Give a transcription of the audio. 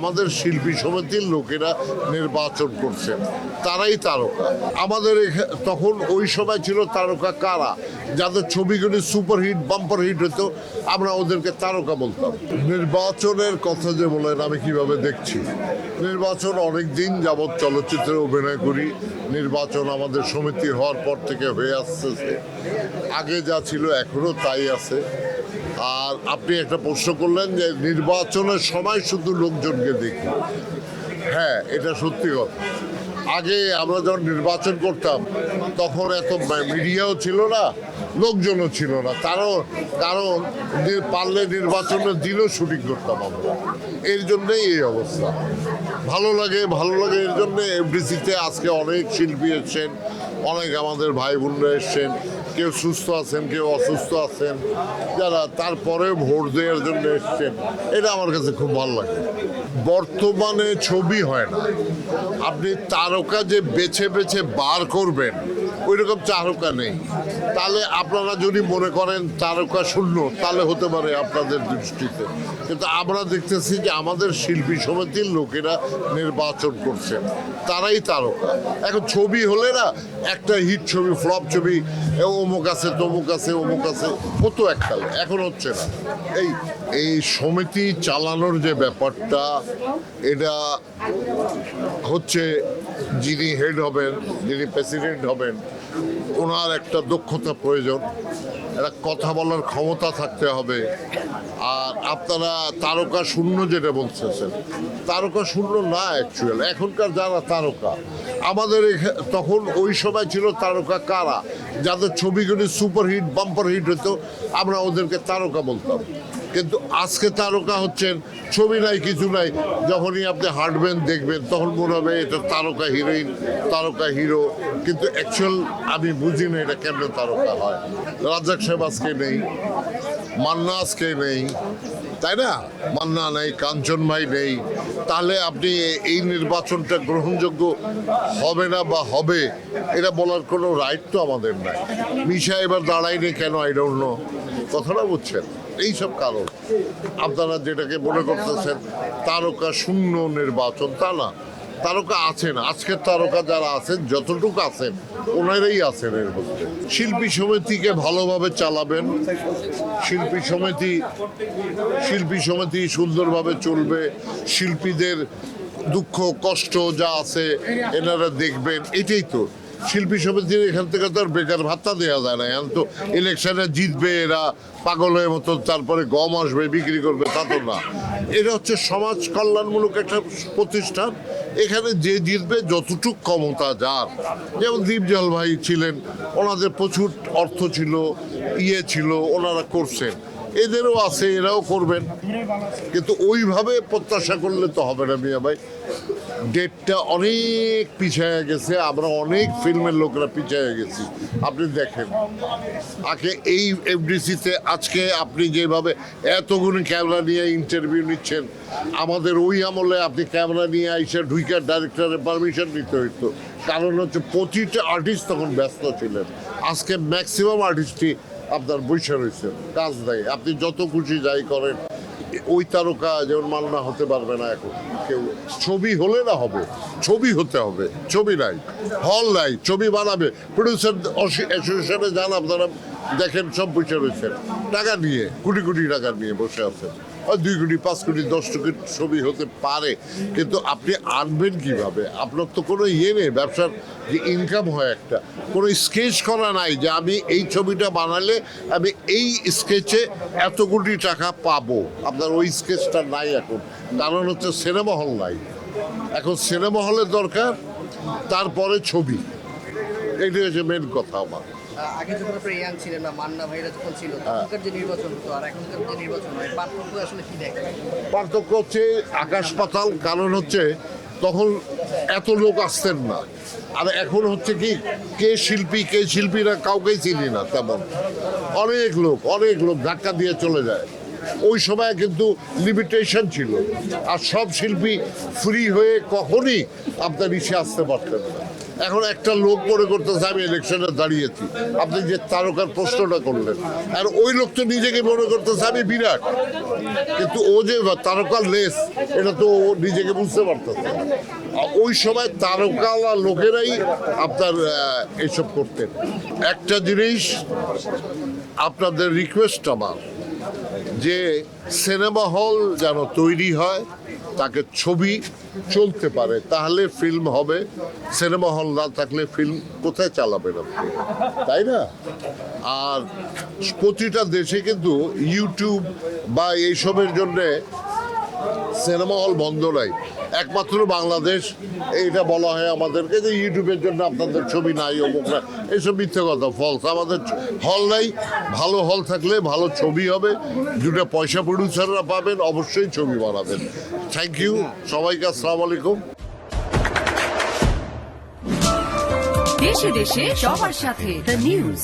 আমাদের শিল্পী সমিতির লোকেরা নির্বাচন করছেন, তারাই তারকা। আমাদের তখন ওই সময় ছিল তারকা কারা, যাদের ছবিগুলি সুপারহিট বাম্পার হিট হতো, আমরা ওদেরকে তারকা বলতাম। নির্বাচনের কথা যে বলেন, আমি কিভাবে দেখছি, নির্বাচন অনেক দিন যাবৎ চলচ্চিত্রে অভিনয় করি। নির্বাচন আমাদের সমিতি হওয়ার পর থেকে হয়ে আসতেছে, আগে যা ছিল এখনো তাই আছে। আর আপনি একটা প্রশ্ন করলেন যে নির্বাচনের সময় শুধু লোকজনকে দেখি, হ্যাঁ এটা সত্যি কথা। আগে আমরা যখন নির্বাচন করতাম তখন এত মিডিয়াও ছিল না, লোকজনও ছিল না, কারণ পারলে নির্বাচনের দিনও শুটিং করতাম আমরা। এর জন্যই এই অবস্থা। ভালো লাগে এর জন্য এফডিসিতে আজকে অনেক শিল্পী এসছেন, অনেক আমাদের ভাই বোনরা এসছেন, কেউ সুস্থ আছেন, কেউ অসুস্থ আছেন, যারা তারপরে ভোট দেওয়ার জন্য এসছেন। এটা আমার কাছে খুব ভালো লাগে। বর্তমানে ছবি হয় না, আপনি তারকা যে বেছে বেছে বার করবেন ওই রকম তারকা নেই। তাহলে আপনারা যদি মনে করেন তারকা শূন্য, তাহলে হতে পারে আপনাদের দৃষ্টিতে, কিন্তু আমরা দেখতেছি যে আমাদের শিল্পী সমিতির লোকেরা নির্বাচন করছেন, তারাই তারকা। এখন ছবি হলে না, একটা হিট ছবি ফ্লপ ছবি, অমুক আছে তমুক আছে অমুক আছে, হতো এককালে, এখন হচ্ছে না। এই সমিতি চালানোর যে ব্যাপারটা, এটা হচ্ছে যিনি হেড হবেন, যিনি প্রেসিডেন্ট হবেন, ওনার একটা দক্ষতা প্রয়োজন, একটা কথা বলার ক্ষমতা থাকতে হবে। আর আপনারা তারকা শূন্য যেটা বলতেছেন, তারকা শূন্য না অ্যাকচুয়ালি। এখনকার যারা তারকা, আমাদের তখন ওই সময় ছিল তারকা কারা, যাদের ছবিগুলি সুপারহিট বাম্পার হিট হতো, আমরা ওদেরকে তারকা বলতাম। কিন্তু আজকে তারকা হচ্ছেন ছবি নাই কিছু নাই, যখনই আপনি হাঁটবেন দেখবেন তখন মনে হবে এটা তারকা হিরোইন, তারকা হিরো। কিন্তু অ্যাকচুয়াল আমি বুঝি না এটা কেমন তারকা হয়। রাজ্জাক সাহেব আজকে নেই, মান্না আজকে নেই, তাই না? মান্না নেই, কাঞ্চন ভাই নেই। তাহলে আপনি এই নির্বাচনটা গ্রহণযোগ্য হবে না বা হবে, এটা বলার কোনো রাইট তো আমাদের নাই। মিশা এবার দাঁড়ায়নি কেন, আই ডোন্ট নো। কথাটা বুঝছেন? এইসব কারণ আপনারা যেটাকে মনে করতেছেন তারকা শূন্য নির্বাচন, তা না। তারকা আছেন, আজকের তারকা যারা আছেন, যতটুকু আছেন ওনারাই আছেন এর মধ্যে। শিল্পী সমিতিকে ভালোভাবে চালাবেন, শিল্পী সমিতি সুন্দরভাবে চলবে, শিল্পীদের দুঃখ কষ্ট যা আছে এনারা দেখবেন, এটাই তো। শিল্পী সমিতির এখান থেকে তো আর বেকার ভাতা দেওয়া যায় না। এখন তো ইলেকশনে জিতবে এরা পাগলের মতো, তারপরে গম আসবে বিক্রি করবে, তা তো না। এটা হচ্ছে সমাজ কল্যাণমূলক একটা প্রতিষ্ঠান। এখানে যে জিতবে, যতটুক ক্ষমতা যার, যেমন দীপজল ভাই ছিলেন, ওনাদের প্রচুর অর্থ ছিল, ছিল, ওনারা করছেন, এদেরও আছে, এরাও করবেন। কিন্তু ওইভাবে প্রত্যাশা করলে তো হবে না মিয়া ভাই। ডেটটা অনেক পিছিয়ে গেছে, আমরা অনেক ফিল্মের লোকরা পিছিয়ে গেছি। আপনি দেখেন আগে এই এফডিসিতে আজকে আপনি যেভাবে এতগুলো ক্যামেরা নিয়ে ইন্টারভিউ নিচ্ছেন, আমাদের ওই আমলে আপনি ক্যামেরা নিয়ে আইসে ঢুইকার ডাইরেক্টরের পারমিশন নিতে হইতো। কারণ হচ্ছে প্রতিটা আর্টিস্ট তখন ব্যস্ত ছিলেন। আজকে ম্যাক্সিমাম আর্টিস্টই আপনার বসে রয়েছে, কাজ নেই। আপনি যত খুশি যাই করেন, ওই তারকা যেমন মান্না হতে পারবে না এখন কেউ। ছবি হলে না হবে, ছবি হতে হবে, ছবি নাই, হল নাই, ছবি বানাবে। প্রডিউসার অ্যাসোসিয়েশনে যান, আপনারা দেখেন সব বসে রয়েছেন টাকা নিয়ে, কোটি কোটি টাকা নিয়ে বসে আছেন। 2 কোটি 5 কোটি 10 কোটি ছবি হতে পারে, কিন্তু আপনি আনবেন কিভাবে? আপনার তো কোনো নেই, ব্যবসার যে ইনকাম হয় একটা, কোনো স্কেচ করা নাই যে আমি এই ছবিটা বানালে আমি এই স্কেচে এত কোটি টাকা পাবো। আপনার ওই স্কেচটা নাই এখন, কারণ হচ্ছে সিনেমা হল নাই। এখন সিনেমা হলের দরকার, তারপরে ছবি। এইটাই হচ্ছে মেন কথা আমার। আগে যখন আপনি ইয়াং ছিলেন না, মান্না ভাইরা যখন ছিল, তখনকার যে নির্বাচন হতো আর এখনকার যে নির্বাচন হয়, পার্থক্য আসলে কি দেখেন? পার্থক্য হচ্ছে আকাশ পাতাল। কারণ হচ্ছে তখন এত লোক আসতেন না, আর এখন হচ্ছে কি, কে শিল্পীরা কাউকেই চিনি না তেমন। অনেক লোক ধাক্কা দিয়ে চলে যায়। ওই সময় কিন্তু লিমিটেশন ছিল, আর সব শিল্পী ফ্রি হয়ে কখনই আপনার ইসে আসতে পারতেন না। এখন একটা লোক মনে করতেছে আমি ইলেকশনে দাঁড়িয়েছি, আপনি যে তারকার প্রশ্নটা করলেন, আর ওই লোক তো নিজেকে মনে করতেছে আমি বিরাট, কিন্তু ও যে তারকার লেস এটা তো ও নিজেকে বুঝতে পারতেছে না। আর ওই সময় তারকাওয়ালা লোকেরাই আপনার এইসব করতেন। একটা জিনিস আপনাদের রিকোয়েস্ট আমার, যে সিনেমা হল যেন তৈরি হয়, তাকে ছবি চলতে পারে, তাহলে ফিল্ম হবে। সিনেমা হল না থাকলে ফিল্ম কোথায় চালাবেন আপনি, তাই না? আর প্রতিটা দেশে কিন্তু ইউটিউব বা এইসবের জন্যে সিনেমা হল বন্ধ নাই, একমাত্র বাংলাদেশ। এইটা বলা হয় আমাদেরকে যে ইউটিউবের জন্য আপনাদের ছবি নাই, অমুক না, এইসব মিথ্যে কথা, ফলস। আমাদের হল নাই, ভালো হল থাকলে ভালো ছবি হবে, দুটো পয়সা প্রডিউসাররা পাবেন, অবশ্যই ছবি বানাবেন। থ্যাংক ইউ সবাইকে, আসসালামু আলাইকুম। দেশে দেশে সবার সাথে দ্য নিউজ।